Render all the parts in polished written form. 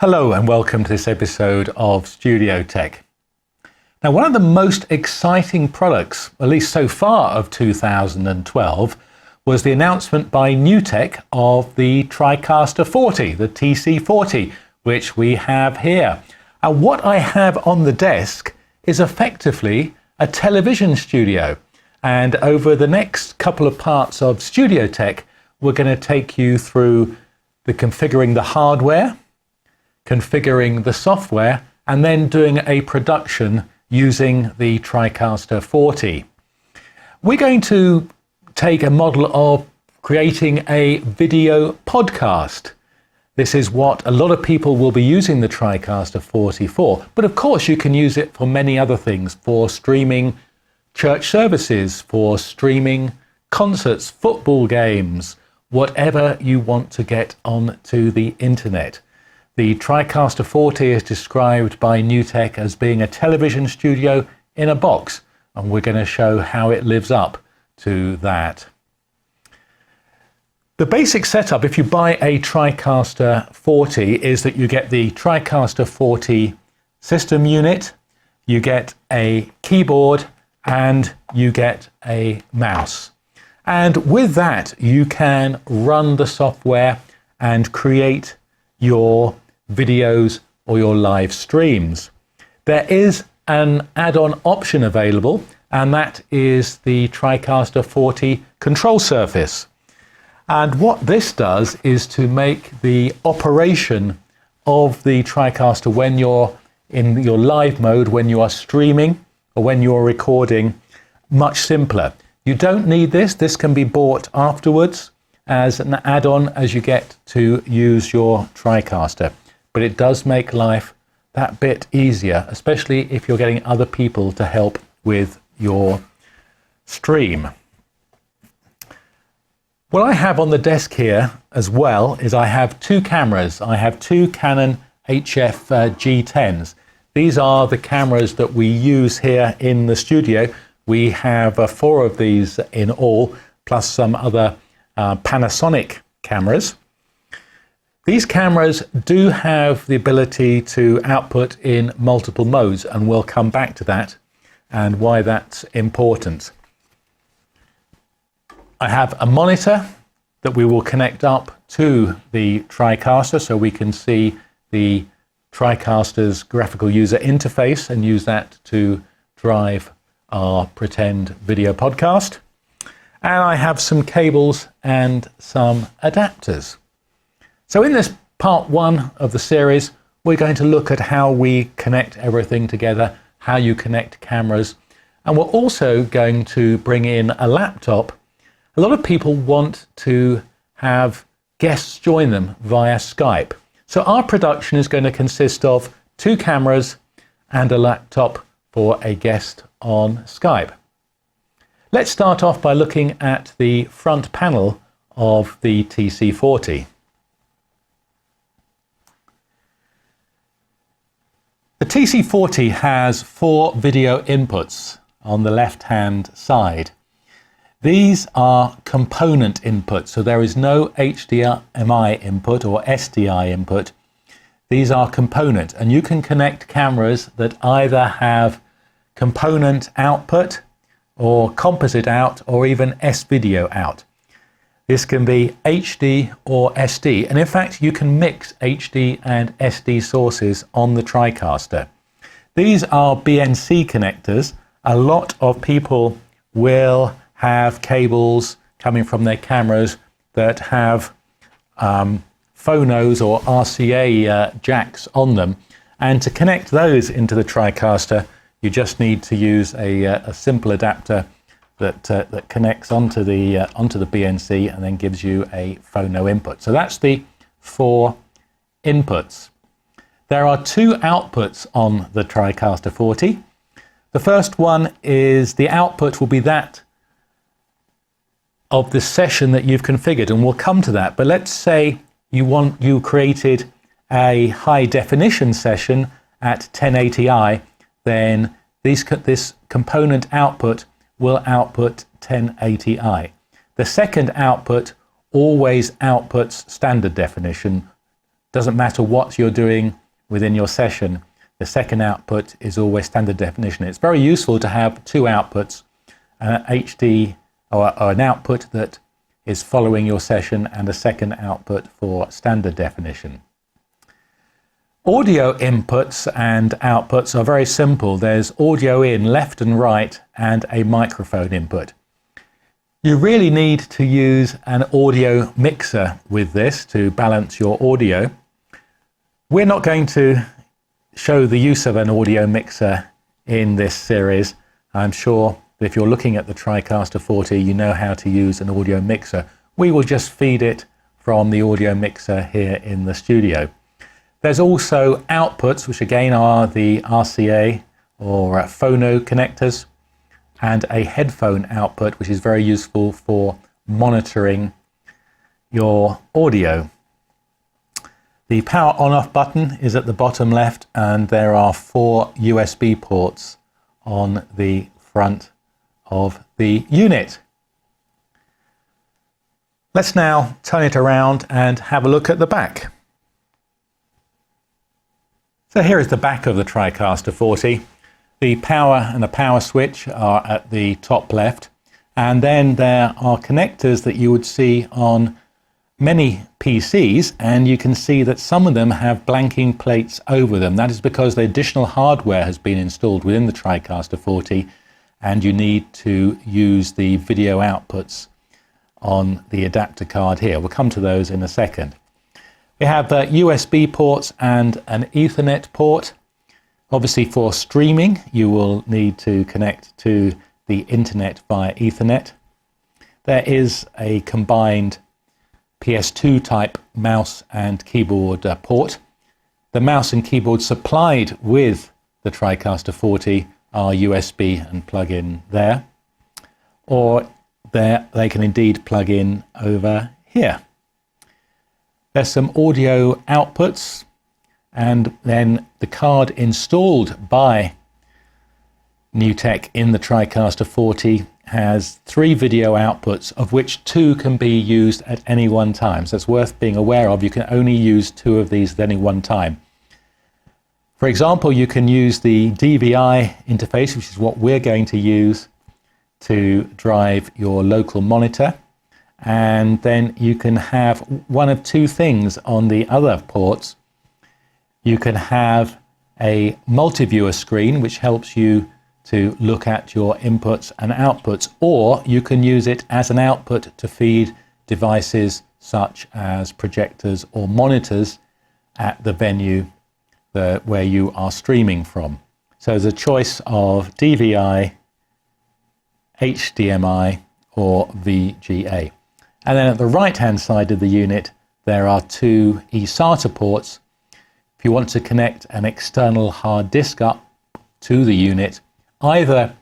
Hello and welcome to this episode of Studio Tech. Now, one of the most exciting products, at least so far of 2012, was the announcement by NewTek of the TriCaster 40, the TC40, which we have here. And what I have on the desk is effectively a television studio. And over the next couple of parts of Studio Tech, we're going to take you through the configuring the hardware, configuring the software, and then doing a production using the TriCaster 40. We're going to take a model of creating a video podcast. This is what a lot of people will be using the TriCaster 40 for, but of course you can use it for many other things, for streaming church services, for streaming concerts, football games, whatever you want to get onto the internet. The TriCaster 40 is described by NewTek as being a television studio in a box, and we're going to show how it lives up to that. The basic setup, if you buy a TriCaster 40, is that you get the TriCaster 40 system unit, you get a keyboard, and you get a mouse. And with that, you can run the software and create your videos or your live streams. There is an add-on option available, and that is the TriCaster 40 control surface. And what this does is to make the operation of the TriCaster when you're in your live mode, when you are streaming or when you're recording, much simpler. You don't need this. This can be bought afterwards as an add-on as you get to use your TriCaster. But it does make life that bit easier, especially if you're getting other people to help with your stream. What I have on the desk here as well is I have two cameras. I have two Canon HF G10s. These are the cameras that we use here in the studio. We have 4 of these in all, plus some other Panasonic cameras. These cameras do have the ability to output in multiple modes, and we'll come back to that and why that's important. I have a monitor that we will connect up to the TriCaster so we can see the TriCaster's graphical user interface and use that to drive our pretend video podcast. And I have some cables and some adapters. So in this part 1 of the series, we're going to look at how we connect everything together, how you connect cameras, and we're also going to bring in a laptop. A lot of people want to have guests join them via Skype. So our production is going to consist of 2 cameras and a laptop for a guest on Skype. Let's start off by looking at the front panel of the TC40. The TC40 has 4 video inputs on the left-hand side. These are component inputs, so there is no HDMI input or SDI input. These are component, and you can connect cameras that either have component output or composite out or even S-video out. This can be HD or SD, and in fact you can mix HD and SD sources on the TriCaster. These are BNC connectors. A lot of people will have cables coming from their cameras that have phonos or RCA jacks on them, and to connect those into the TriCaster you just need to use a simple adapter that connects onto the BNC and then gives you a phono input. So that's the 4 inputs. There are 2 outputs on the TriCaster 40. The first one is the output will be that of the session that you've configured, and we'll come to that. But let's say you created a high definition session at 1080i, then this component output will output 1080i. The second output always outputs standard definition Doesn't matter what you're doing within your session, the second output is always standard definition. It's very useful to have two outputs, an HD or an output that is following your session and a second output for standard definition. Audio inputs and outputs are very simple. There's audio in left and right and a microphone input. You really need to use an audio mixer with this to balance your audio. We're not going to show the use of an audio mixer in this series. I'm sure if you're looking at the TriCaster 40, you know how to use an audio mixer. We will just feed it from the audio mixer here in the studio. There's also outputs, which again are the RCA or phono connectors, and a headphone output, which is very useful for monitoring your audio. The power on-off button is at the bottom left, and there are 4 USB ports on the front of the unit. Let's now turn it around and have a look at the back. So here is the back of the TriCaster 40. The power and the power switch are at the top left, and then there are connectors that you would see on many PCs, and you can see that some of them have blanking plates over them. That is because the additional hardware has been installed within the TriCaster 40, and you need to use the video outputs on the adapter card here. We'll come to those in a second. We have USB ports and an Ethernet port. Obviously for streaming, you will need to connect to the internet via Ethernet. There is a combined PS2 type mouse and keyboard port. The mouse and keyboard supplied with the TriCaster 40 are USB and plug in there, or they can indeed plug in over here. There's some audio outputs, and then the card installed by NewTek in the TriCaster 40 has 3 video outputs, of which 2 can be used at any one time. So it's worth being aware of. You can only use 2 of these at any one time. For example, you can use the DVI interface, which is what we're going to use to drive your local monitor. And then you can have one of 2 things on the other ports. You can have a multi-viewer screen, which helps you to look at your inputs and outputs, or you can use it as an output to feed devices such as projectors or monitors at the venue where you are streaming from. So there's a choice of DVI, HDMI or VGA. And then at the right hand side of the unit there are 2 eSATA ports. If you want to connect an external hard disk up to the unit, either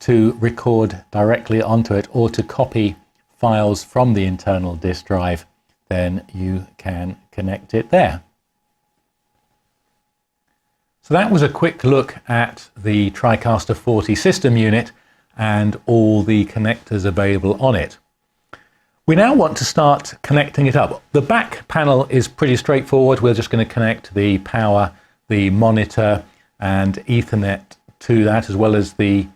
to record directly onto it or to copy files from the internal disk drive, then you can connect it there. So that was a quick look at the TriCaster 40 system unit and all the connectors available on it. We now want to start connecting it up. The back panel is pretty straightforward. We're just going to connect the power, the monitor and Ethernet to that, as well as the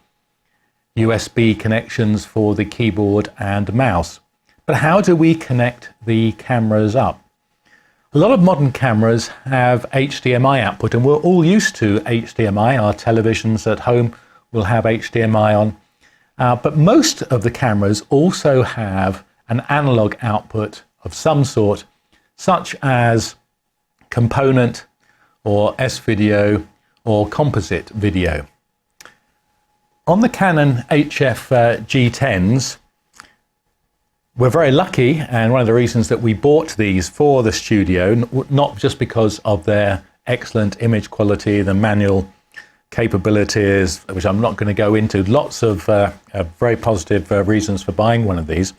USB connections for the keyboard and mouse. But how do we connect the cameras up? A lot of modern cameras have HDMI output, and we're all used to HDMI. Our televisions at home will have HDMI on. But most of the cameras also have an analog output of some sort, such as component or S-video or composite video. On the Canon HF G10s, we're very lucky, and one of the reasons that we bought these for the studio, not just because of their excellent image quality, the manual capabilities, which I'm not going to go into, lots of very positive reasons for buying one of these,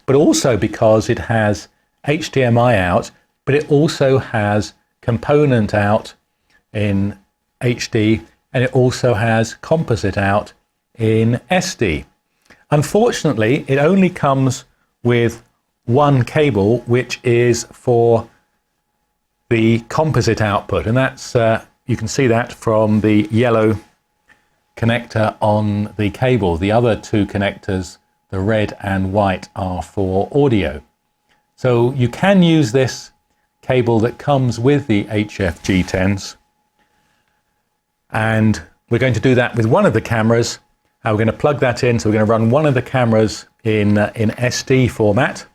but also because it has HDMI out, but it also has component out in HD, and it also has composite out in SD. Unfortunately, it only comes with one cable, which is for the composite output, and that's you can see that from the yellow connector on the cable. The other two connectors, the red and white, are for audio. So you can use this cable that comes with the HF-G10s, and we're going to do that with one of the cameras. We're going to plug that in, so we're going to run one of the cameras in SD format.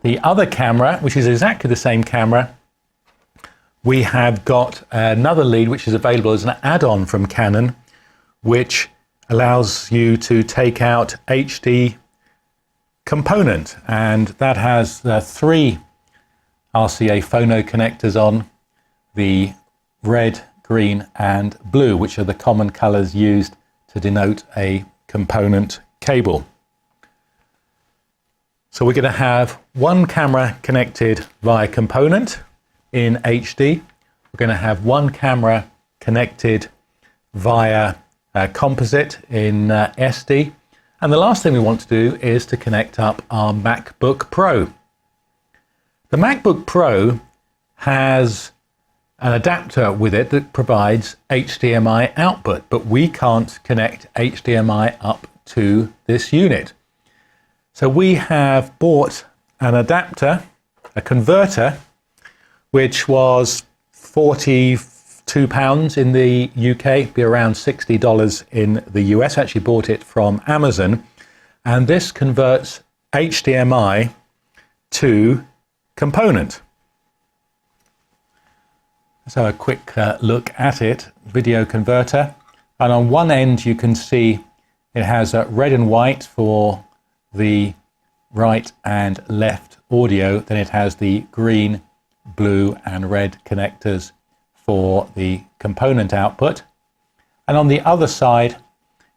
The other camera, which is exactly the same camera, we have got another lead which is available as an add-on from Canon, which allows you to take out HD component, and that has 3 RCA phono connectors on, the red, green and blue, which are the common colors used to denote a component cable. So we're going to have one camera connected via component in HD. We're going to have one camera connected via composite in SD. And the last thing we want to do is to connect up our MacBook Pro. The MacBook Pro has an adapter with it that provides HDMI output, but we can't connect HDMI up to this unit. So we have bought an adapter, a converter, which was £42 in the UK, be around $60 in the US. I actually bought it from Amazon, and this converts HDMI to component. So a quick look at it, video converter, and on one end you can see it has red and white for the right and left audio, then it has the green, blue and red connectors for the component output, and on the other side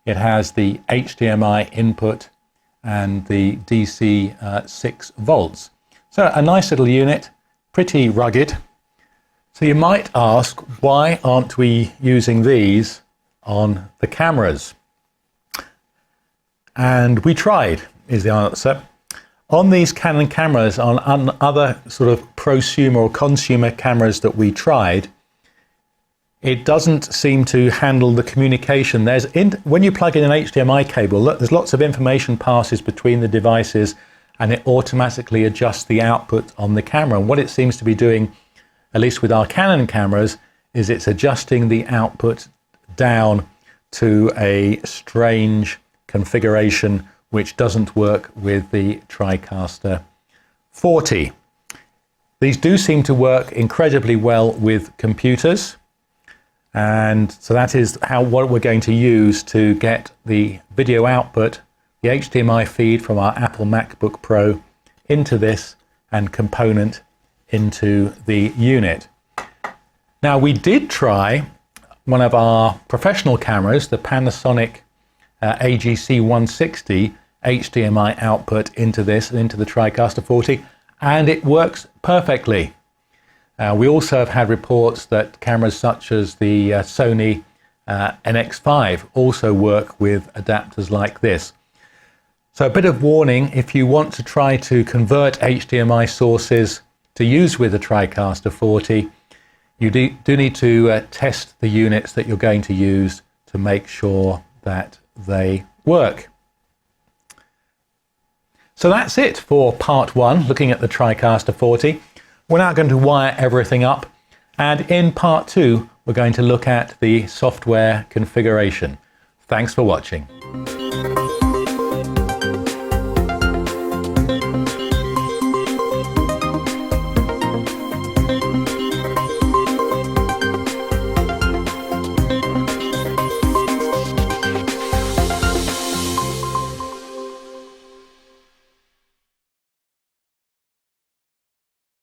it has the HDMI input and the DC 6 volts. So a nice little unit, pretty rugged. So you might ask, why aren't we using these on the cameras? And we tried, is the answer. On these Canon cameras, on other sort of prosumer or consumer cameras that we tried, it doesn't seem to handle the communication. When you plug in an HDMI cable, there's lots of information passes between the devices, and it automatically adjusts the output on the camera. And what it seems to be doing, at least with our Canon cameras, is it's adjusting the output down to a strange configuration which doesn't work with the TriCaster 40. These do seem to work incredibly well with computers, and so that is what we're going to use to get the video output, the HDMI feed from our Apple MacBook Pro into this and component into the unit. Now, we did try one of our professional cameras, the Panasonic AGC 160, HDMI output into this and into the TriCaster 40, and it works perfectly. We also have had reports that cameras such as the Sony NX5 also work with adapters like this. So a bit of warning, if you want to try to convert HDMI sources to use with the TriCaster 40, you do need to test the units that you're going to use to make sure that they work. So that's it for part 1, looking at the TriCaster 40. We're now going to wire everything up, and in part 2 we're going to look at the software configuration. Thanks for watching.